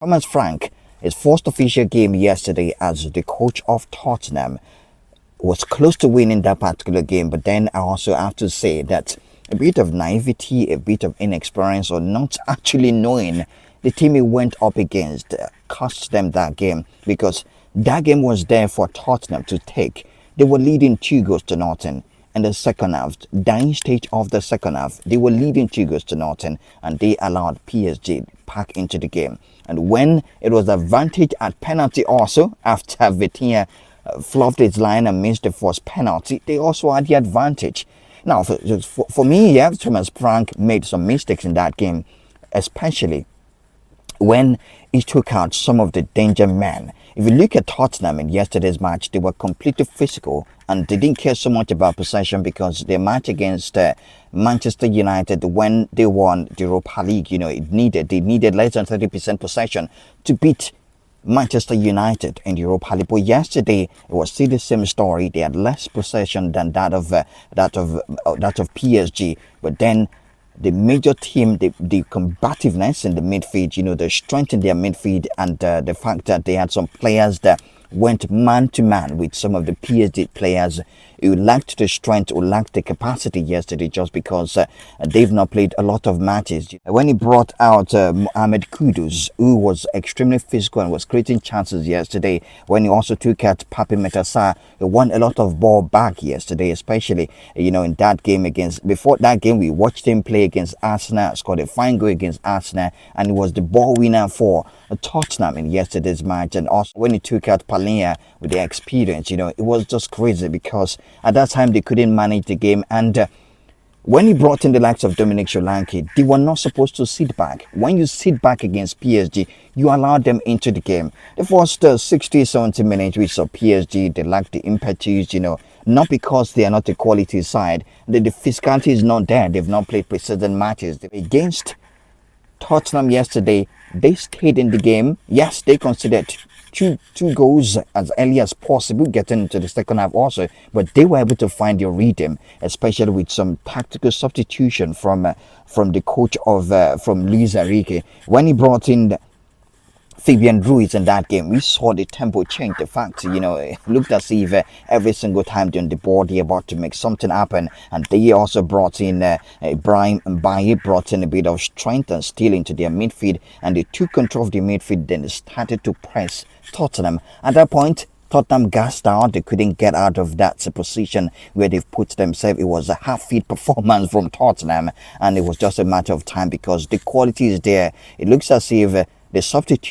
Thomas Frank, his first official game yesterday as the coach of Tottenham, was close to winning that particular game, but then I also have to say that a bit of naivety, a bit of inexperience, or not actually knowing the team he went up against cost them that game, because that game was there for Tottenham to take. They were leading 2 goals to nothing. In the second half, dying stage of the second half, they were leading 2 goals to nothing, and they allowed PSG back into the game. And when it was advantage at penalty also, after Vitinha fluffed his line and missed the first penalty, they also had the advantage. Now, for me, yeah, Thomas Frank made some mistakes in that game, especially when he took out some of the danger men. If you look at Tottenham in yesterday's match, they were completely physical and they didn't care so much about possession, because their match against Manchester United, when they won the Europa League, they needed less than 30% possession to beat Manchester United in the Europa League. But yesterday it was still the same story. They had less possession than that of PSG, but then the major team, the combativeness in the midfield, the strength in their midfield, and the fact that they had some players that went man to man with some of the PSG players who lacked the strength or lacked the capacity yesterday, just because they've not played a lot of matches. When he brought out Mohamed Kudus, who was extremely physical and was creating chances yesterday, when he also took out Pape Metassa, he won a lot of ball back yesterday, especially in that game before that game we watched him play against Arsenal, scored a fine goal against Arsenal, and he was the ball winner for Tottenham in yesterday's match. And also when he took out Palhinha with the experience, it was just crazy, because at that time they couldn't manage the game. And when he brought in the likes of Dominic Solanke, they were not supposed to sit back. When you sit back against PSG, you allow them into the game. The first 60-70 minutes we saw PSG, they lacked the impetus, not because they are not a quality side. The physicality is not there. They've not played precedent matches. Against Tottenham yesterday, they stayed in the game. Yes, they considered two goals as early as possible, getting into the second half also, but they were able to find their rhythm, especially with some tactical substitution from the coach from Luis Enrique. When he brought in Fabian Ruiz in that game, we saw the tempo change. The fact, it looked as if every single time during the ball they're about to make something happen. And they also brought in Ibrahim Mbaye, brought in a bit of strength and steel into their midfield, and they took control of the midfield. Then they started to press Tottenham. At that point, Tottenham gassed out. They couldn't get out of that position where they've put themselves. It was a half-feet performance from Tottenham, and it was just a matter of time, because the quality is there. It looks as if the substitute